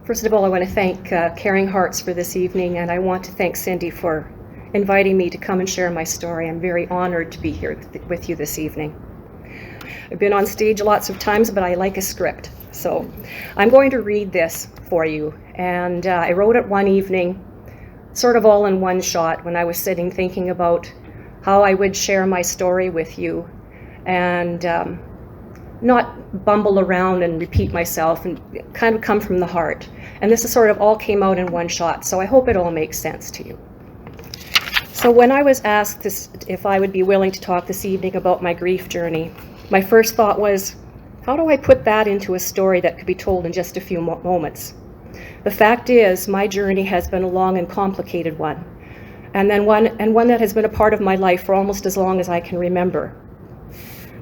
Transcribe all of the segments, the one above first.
First of all, I want to thank Caring Hearts for this evening, and I want to thank Cindy for inviting me to come and share my story. I'm very honored to be here with you this evening. I've been on stage lots of times, but I like a script. So I'm going to read this for you. And I wrote it one evening, sort of all in one shot, when I was sitting thinking about how I would share my story with you and not bumble around and repeat myself, and kind of come from the heart. And this is sort of all came out in one shot, so I hope it all makes sense to you. So when I was asked if I would be willing to talk this evening about my grief journey, my first thought was, how do I put that into a story that could be told in just a few moments? The fact is, my journey has been a long and complicated one, and one that has been a part of my life for almost as long as I can remember.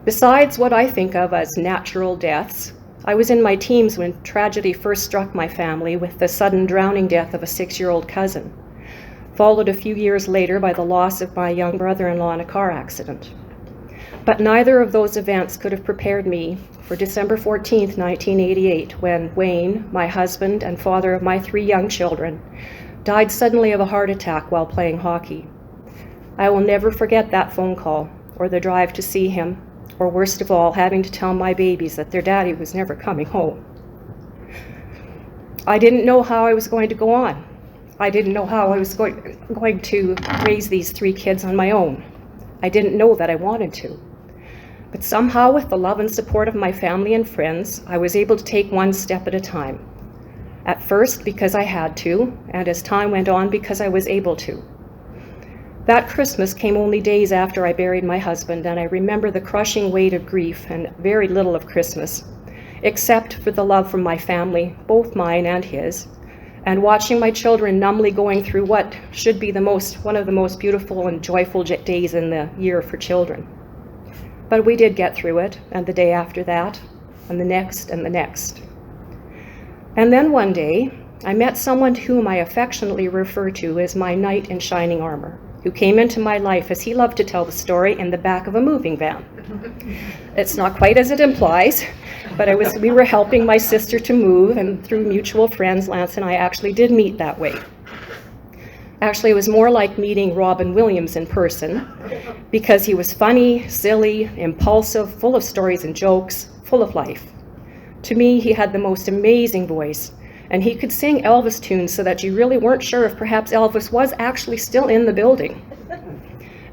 Besides what I think of as natural deaths, I was in my teens when tragedy first struck my family with the sudden drowning death of a 6-year-old cousin, followed a few years later by the loss of my young brother-in-law in a car accident. But neither of those events could have prepared me for December 14th, 1988, when Wayne, my husband and father of my 3 young children, died suddenly of a heart attack while playing hockey. I will never forget that phone call, or the drive to see him, or worst of all, having to tell my babies that their daddy was never coming home. I didn't know how I was going to go on. I didn't know how I was going to raise these 3 kids on my own. I didn't know that I wanted to. But somehow, with the love and support of my family and friends, I was able to take one step at a time. At first, because I had to, and as time went on, because I was able to. That Christmas came only days after I buried my husband, and I remember the crushing weight of grief and very little of Christmas, except for the love from my family, both mine and his, and watching my children numbly going through what should be one of the most beautiful and joyful days in the year for children. But we did get through it, and the day after that, and the next, and the next. And then one day, I met someone whom I affectionately refer to as my knight in shining armor, who came into my life, as he loved to tell the story, in the back of a moving van. It's not quite as it implies, but we were helping my sister to move, and through mutual friends, Lance and I actually did meet that way. Actually, it was more like meeting Robin Williams in person, because he was funny, silly, impulsive, full of stories and jokes, full of life. To me, he had the most amazing voice, and he could sing Elvis tunes so that you really weren't sure if perhaps Elvis was actually still in the building.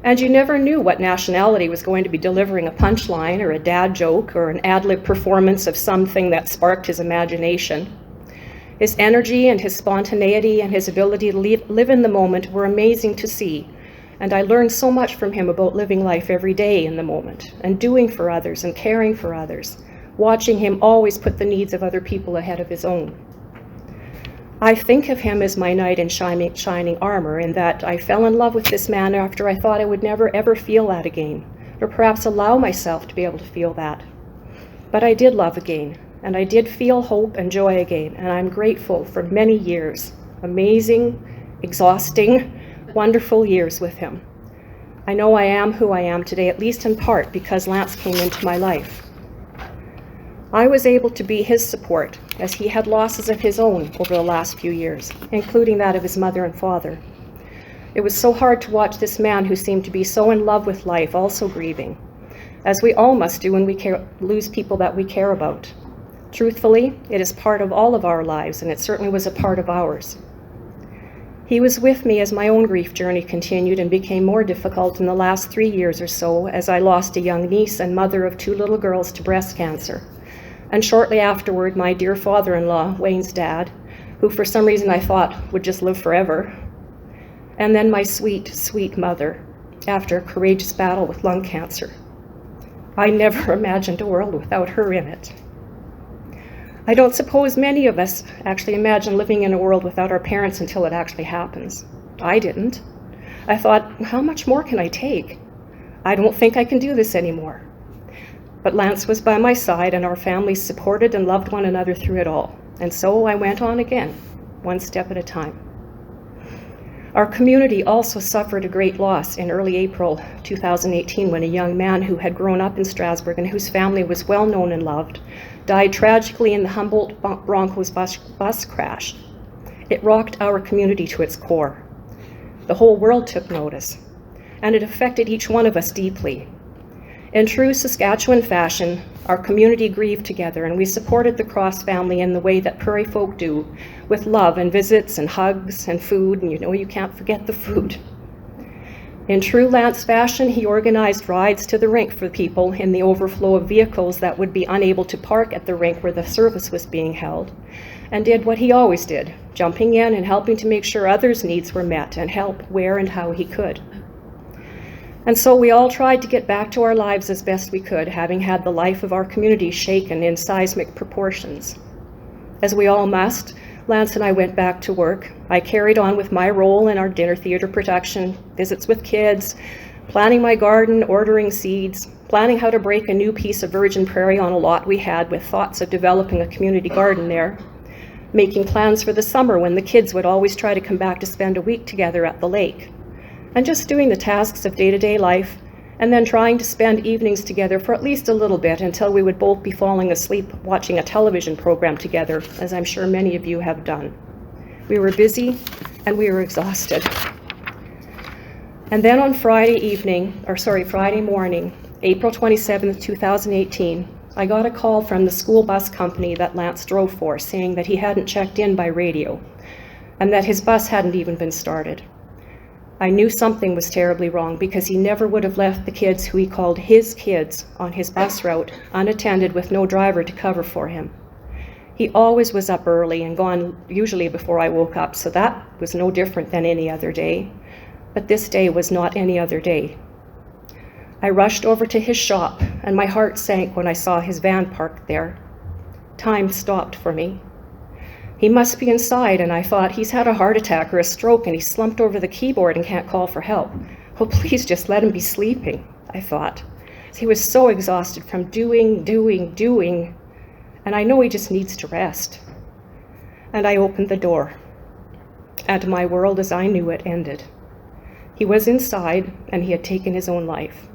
And you never knew what nationality was going to be delivering a punchline or a dad joke or an ad-lib performance of something that sparked his imagination. His energy and his spontaneity and his ability to live in the moment were amazing to see, and I learned so much from him about living life every day in the moment, and doing for others and caring for others, watching him always put the needs of other people ahead of his own. I think of him as my knight in shining armor, in that I fell in love with this man after I thought I would never ever feel that again, or perhaps allow myself to be able to feel that. But I did love again, and I did feel hope and joy again, and I'm grateful for many years, amazing, exhausting, wonderful years with him. I know I am who I am today, at least in part because Lance came into my life. I was able to be his support, as he had losses of his own over the last few years, including that of his mother and father. It was so hard to watch this man who seemed to be so in love with life also grieving, as we all must do when we lose people that we care about. Truthfully, it is part of all of our lives, and it certainly was a part of ours. He was with me as my own grief journey continued and became more difficult in the last 3 years or so, as I lost a young niece and mother of 2 little girls to breast cancer. And shortly afterward, my dear father-in-law, Wayne's dad, who for some reason I thought would just live forever. And then my sweet, sweet mother, after a courageous battle with lung cancer. I never imagined a world without her in it. I don't suppose many of us actually imagine living in a world without our parents until it actually happens. I didn't. I thought, how much more can I take? I don't think I can do this anymore. But Lance was by my side, and our families supported and loved one another through it all. And so I went on again, one step at a time. Our community also suffered a great loss in early April 2018 when a young man who had grown up in Strasbourg and whose family was well known and loved died tragically in the Humboldt Broncos bus crash. It rocked our community to its core. The whole world took notice, and it affected each one of us deeply. In true Saskatchewan fashion, our community grieved together, and we supported the Cross family in the way that prairie folk do, with love and visits and hugs and food, and you can't forget the food. In true Lance fashion, he organized rides to the rink for people in the overflow of vehicles that would be unable to park at the rink where the service was being held, and did what he always did, jumping in and helping to make sure others' needs were met and help where and how he could. And so we all tried to get back to our lives as best we could, having had the life of our community shaken in seismic proportions. As we all must, Lance and I went back to work. I carried on with my role in our dinner theater production, visits with kids, planning my garden, ordering seeds, planning how to break a new piece of virgin prairie on a lot we had with thoughts of developing a community garden there, making plans for the summer when the kids would always try to come back to spend a week together at the lake, and just doing the tasks of day-to-day life, and then trying to spend evenings together for at least a little bit until we would both be falling asleep watching a television program together, as I'm sure many of you have done. We were busy and we were exhausted. And then on Friday morning, April 27th, 2018, I got a call from the school bus company that Lance drove for, saying that he hadn't checked in by radio and that his bus hadn't even been started. I knew something was terribly wrong because he never would have left the kids who he called his kids on his bus route unattended with no driver to cover for him. He always was up early and gone usually before I woke up, so that was no different than any other day. But this day was not any other day. I rushed over to his shop and my heart sank when I saw his van parked there. Time stopped for me. He must be inside, and I thought, he's had a heart attack or a stroke and he slumped over the keyboard and can't call for help. Oh, please just let him be sleeping, I thought. He was so exhausted from doing, and I know he just needs to rest. And I opened the door, and my world as I knew it ended. He was inside, and he had taken his own life.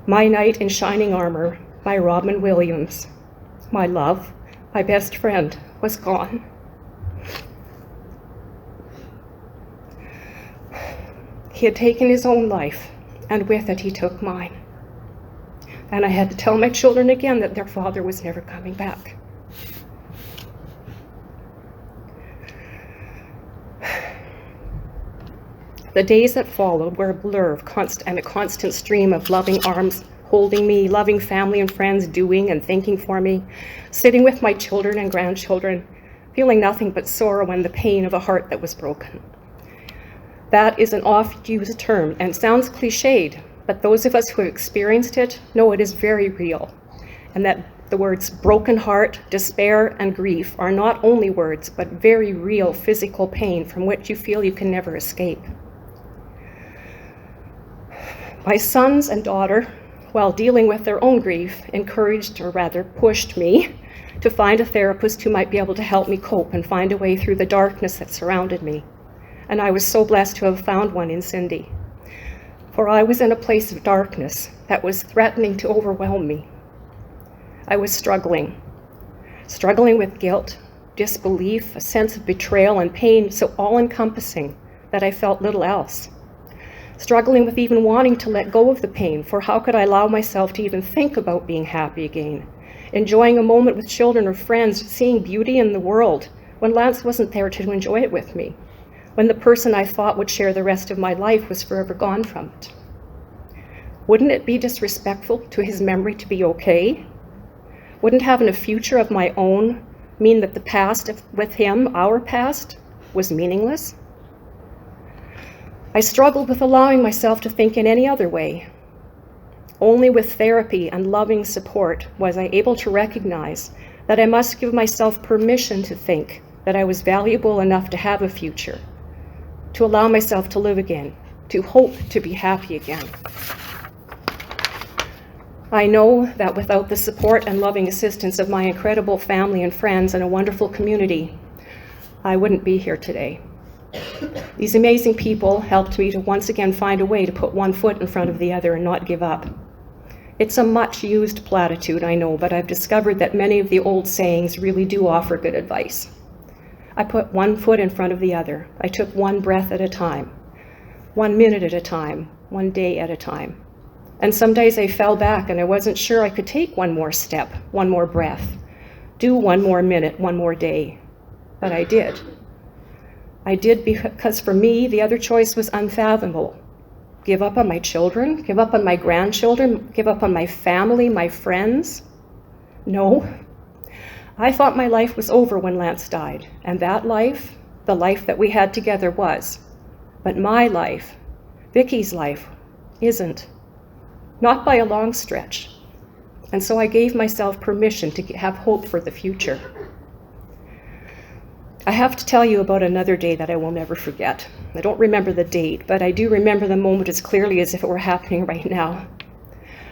My knight in shining armor, my Robin Williams, my love, my best friend, was gone. He had taken his own life, and with it he took mine. And I had to tell my children again that their father was never coming back. The days that followed were a blur of a constant stream of loving arms holding me, loving family and friends doing and thinking for me, sitting with my children and grandchildren, feeling nothing but sorrow and the pain of a heart that was broken. That is an oft-used term and sounds cliched, but those of us who have experienced it know it is very real, and that the words broken heart, despair, and grief are not only words, but very real physical pain from which you feel you can never escape. My sons and daughter, while dealing with their own grief, encouraged, or rather pushed me to find a therapist who might be able to help me cope and find a way through the darkness that surrounded me. And I was so blessed to have found one in Cindy. For I was in a place of darkness that was threatening to overwhelm me. I was struggling with guilt, disbelief, a sense of betrayal and pain so all-encompassing that I felt little else. Struggling with even wanting to let go of the pain, for how could I allow myself to even think about being happy again, enjoying a moment with children or friends, seeing beauty in the world, when Lance wasn't there to enjoy it with me, when the person I thought would share the rest of my life was forever gone from it. Wouldn't it be disrespectful to his memory to be okay? Wouldn't having a future of my own mean that the past with him, our past, was meaningless? I struggled with allowing myself to think in any other way. Only with therapy and loving support was I able to recognize that I must give myself permission to think that I was valuable enough to have a future, to allow myself to live again, to hope to be happy again. I know that without the support and loving assistance of my incredible family and friends and a wonderful community, I wouldn't be here today. These amazing people helped me to once again find a way to put one foot in front of the other and not give up. It's a much used platitude, I know, but I've discovered that many of the old sayings really do offer good advice. I put one foot in front of the other. I took one breath at a time, 1 minute at a time, 1 day at a time. And some days I fell back and I wasn't sure I could take one more step, one more breath, do 1 more minute, 1 more day. But I did. I did because for me, the other choice was unfathomable. Give up on my children, give up on my grandchildren, give up on my family, my friends? No. I thought my life was over when Lance died, and that life, the life that we had together, was. But my life, Vicki's life, isn't. Not by a long stretch. And so I gave myself permission to have hope for the future. I have to tell you about another day that I will never forget. I don't remember the date, but I do remember the moment as clearly as if it were happening right now.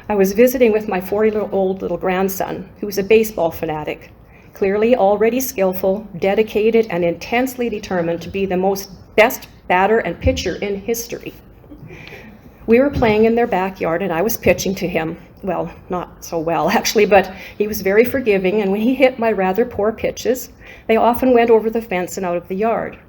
I was visiting with my 40-year-old little grandson, who was a baseball fanatic, clearly already skillful, dedicated, and intensely determined to be the best batter and pitcher in history. We were playing in their backyard, and I was pitching to him. Well, not so well, actually, but he was very forgiving, and when he hit my rather poor pitches, they often went over the fence and out of the yard.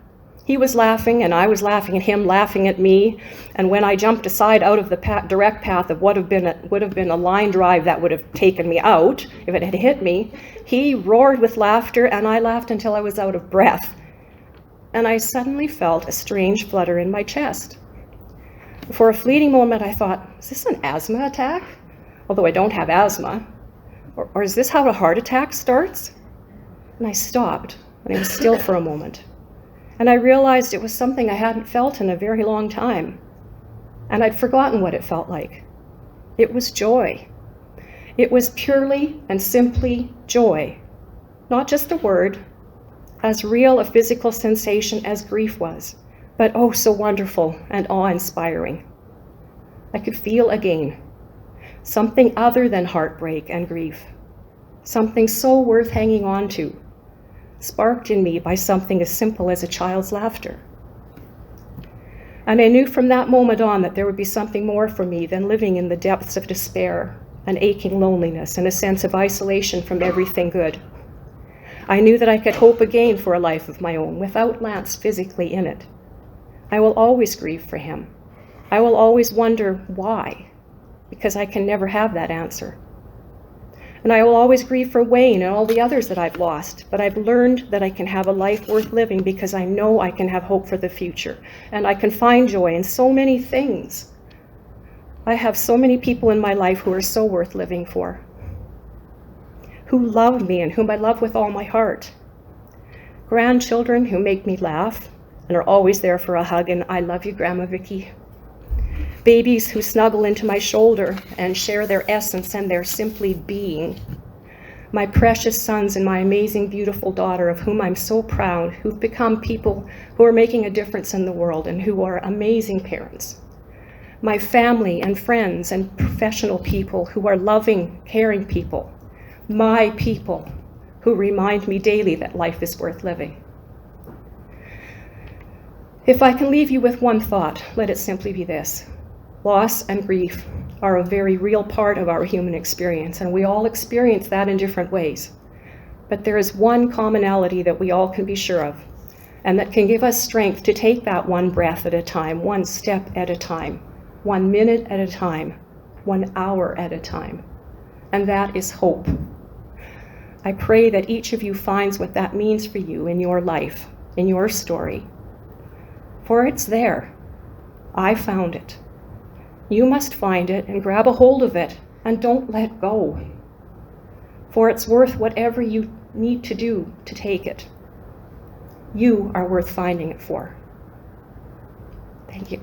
He was laughing, and I was laughing at him, laughing at me, and when I jumped aside out of the direct path of what would have been a line drive that would have taken me out if it had hit me, he roared with laughter, and I laughed until I was out of breath. And I suddenly felt a strange flutter in my chest. For a fleeting moment, I thought, is this an asthma attack? Although I don't have asthma. Or is this how a heart attack starts? And I stopped, and I was still for a moment. And I realized it was something I hadn't felt in a very long time. And I'd forgotten what it felt like. It was joy. It was purely and simply joy. Not just a word, as real a physical sensation as grief was, but oh so wonderful and awe-inspiring. I could feel again. Something other than heartbreak and grief. Something so worth hanging on to, sparked in me by something as simple as a child's laughter. And I knew from that moment on that there would be something more for me than living in the depths of despair, an aching loneliness, and a sense of isolation from everything good. I knew that I could hope again for a life of my own without Lance physically in it. I will always grieve for him. I will always wonder why, because I can never have that answer. And I will always grieve for Wayne and all the others that I've lost, but I've learned that I can have a life worth living because I know I can have hope for the future, and I can find joy in so many things. I have so many people in my life who are so worth living for, who love me and whom I love with all my heart. Grandchildren who make me laugh and are always there for a hug, and I love you, Grandma Vicki. Babies who snuggle into my shoulder and share their essence and their simply being. My precious sons and my amazing, beautiful daughter, of whom I'm so proud, who've become people who are making a difference in the world and who are amazing parents. My family and friends and professional people who are loving, caring people. My people who remind me daily that life is worth living. If I can leave you with one thought, let it simply be this. Loss and grief are a very real part of our human experience, and we all experience that in different ways. But there is one commonality that we all can be sure of, and that can give us strength to take that one breath at a time, one step at a time, 1 minute at a time, 1 hour at a time, and that is hope. I pray that each of you finds what that means for you in your life, in your story. For it's there. I found it. You must find it and grab a hold of it and don't let go. For it's worth whatever you need to do to take it. You are worth finding it for. Thank you.